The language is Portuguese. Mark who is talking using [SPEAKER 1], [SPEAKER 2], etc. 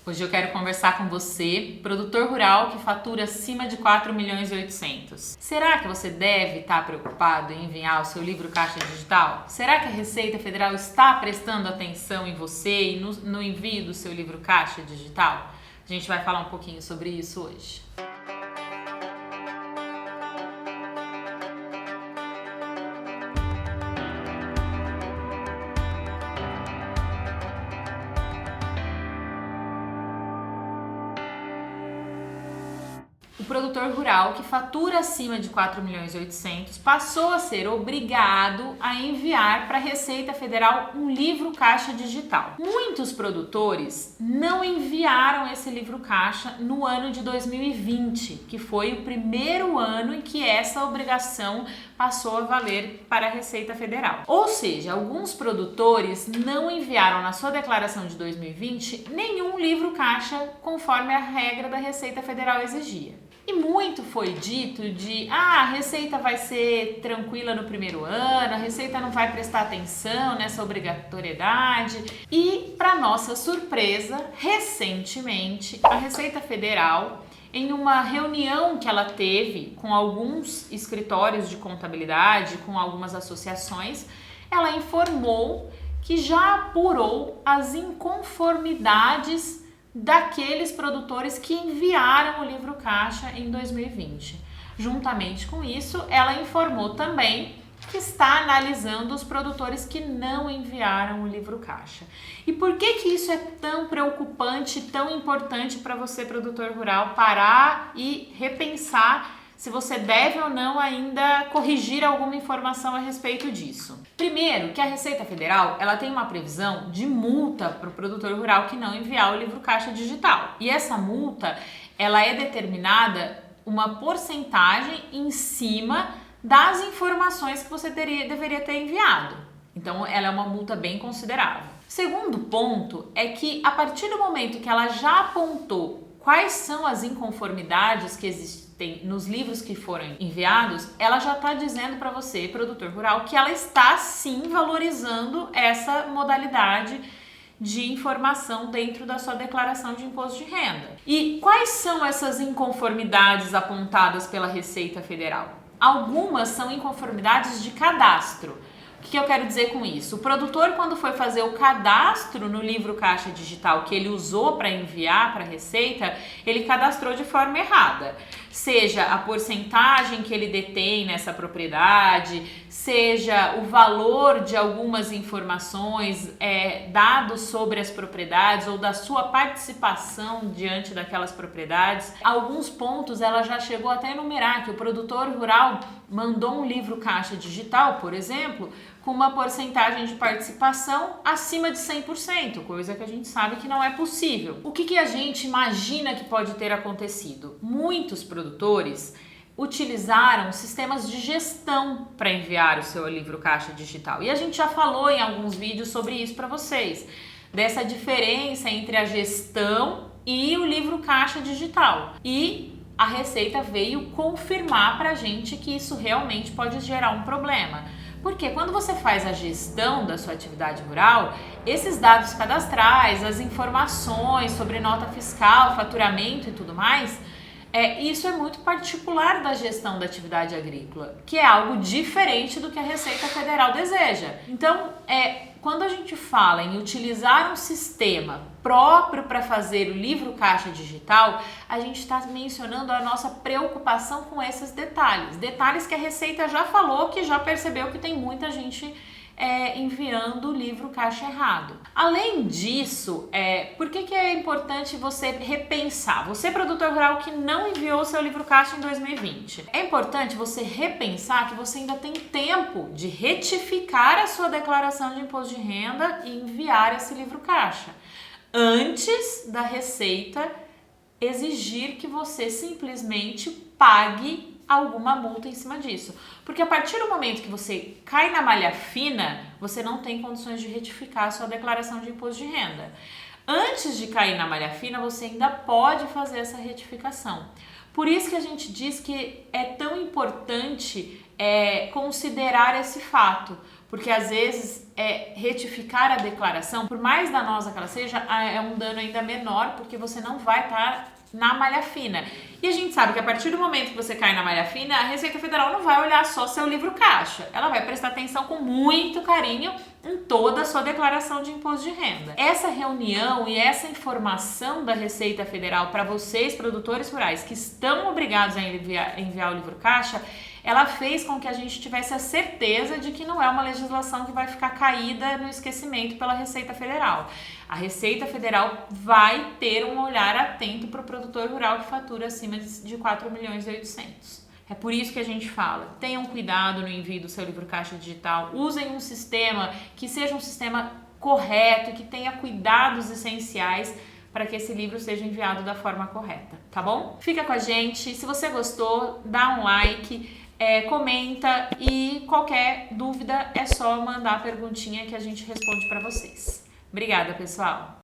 [SPEAKER 1] Hoje eu quero conversar com você, produtor rural que fatura acima de 4 milhões e 800. Será que você deve estar preocupado em enviar o seu livro caixa digital? Será que a Receita Federal está prestando atenção em você e no envio do seu livro caixa digital? A gente vai falar um pouquinho sobre isso hoje. O produtor rural que fatura acima de 4 milhões e 800 passou a ser obrigado a enviar para a Receita Federal um livro caixa digital. Muitos produtores não enviaram esse livro caixa no ano de 2020, que foi o primeiro ano em que essa obrigação passou a valer para a Receita Federal. Ou seja, alguns produtores não enviaram na sua declaração de 2020 nenhum livro caixa conforme a regra da Receita Federal exigia. E muito foi dito a Receita vai ser tranquila no primeiro ano, a Receita não vai prestar atenção nessa obrigatoriedade. E, para nossa surpresa, recentemente, a Receita Federal, em uma reunião que ela teve com alguns escritórios de contabilidade, com algumas associações, ela informou que já apurou as inconformidades daqueles produtores que enviaram o livro caixa em 2020. Juntamente com isso, ela informou também que está analisando os produtores que não enviaram o livro caixa. E por que isso é tão preocupante, tão importante para você, produtor rural, parar e repensar se você deve ou não ainda corrigir alguma informação a respeito disso? Primeiro, que a Receita Federal ela tem uma previsão de multa para o produtor rural que não enviar o livro caixa digital. E essa multa ela é determinada uma porcentagem em cima das informações que você deveria ter enviado. Então, ela é uma multa bem considerável. Segundo ponto é que a partir do momento que ela já apontou quais são as inconformidades que existem nos livros que foram enviados, ela já está dizendo para você, produtor rural, que ela está sim valorizando essa modalidade de informação dentro da sua declaração de imposto de renda. E quais são essas inconformidades apontadas pela Receita Federal? Algumas são inconformidades de cadastro. O que eu quero dizer com isso? O produtor, quando foi fazer o cadastro no livro caixa digital que ele usou para enviar para a Receita, ele cadastrou de forma errada. Seja a porcentagem que ele detém nessa propriedade, seja o valor de algumas informações dados sobre as propriedades ou da sua participação diante daquelas propriedades. Alguns pontos ela já chegou até a enumerar que o produtor rural mandou um livro caixa digital, por exemplo, com uma porcentagem de participação acima de 100%, coisa que a gente sabe que não é possível. O que a gente imagina que pode ter acontecido? Muitos produtores utilizaram sistemas de gestão para enviar o seu livro caixa digital. E a gente já falou em alguns vídeos sobre isso para vocês, dessa diferença entre a gestão e o livro caixa digital. E a Receita veio confirmar para a gente que isso realmente pode gerar um problema. Porque quando você faz a gestão da sua atividade rural, esses dados cadastrais, as informações sobre nota fiscal, faturamento e tudo mais, isso é muito particular da gestão da atividade agrícola, que é algo diferente do que a Receita Federal deseja. Então, quando a gente fala em utilizar um sistema próprio para fazer o livro caixa digital, a gente está mencionando a nossa preocupação com esses detalhes que a Receita já falou, que já percebeu que tem muita gente enviando o livro caixa errado. Além disso, por que é importante você repensar? Você, produtor rural que não enviou o seu livro caixa em 2020, é importante você repensar que você ainda tem tempo de retificar a sua declaração de imposto de renda e enviar esse livro caixa antes da Receita exigir que você simplesmente pague alguma multa em cima disso. Porque a partir do momento que você cai na malha fina, você não tem condições de retificar a sua declaração de imposto de renda. Antes de cair na malha fina, você ainda pode fazer essa retificação. Por isso que a gente diz que é tão importante considerar esse fato, porque às vezes retificar a declaração, por mais danosa que ela seja, é um dano ainda menor, porque você não vai estar na malha fina. E a gente sabe que a partir do momento que você cai na malha fina, a Receita Federal não vai olhar só seu livro caixa, ela vai prestar atenção com muito carinho em toda a sua declaração de imposto de renda. Essa reunião e essa informação da Receita Federal para vocês, produtores rurais, que estão obrigados a enviar o livro caixa, ela fez com que a gente tivesse a certeza de que não é uma legislação que vai ficar caída no esquecimento pela Receita Federal. A Receita Federal vai ter um olhar atento para o produtor rural que fatura acima de 4 milhões e 800. É por isso que a gente fala, tenham cuidado no envio do seu livro caixa digital, usem um sistema que seja um sistema correto, que tenha cuidados essenciais para que esse livro seja enviado da forma correta, tá bom? Fica com a gente, se você gostou, dá um like, comenta e qualquer dúvida é só mandar a perguntinha que a gente responde para vocês. Obrigada, pessoal!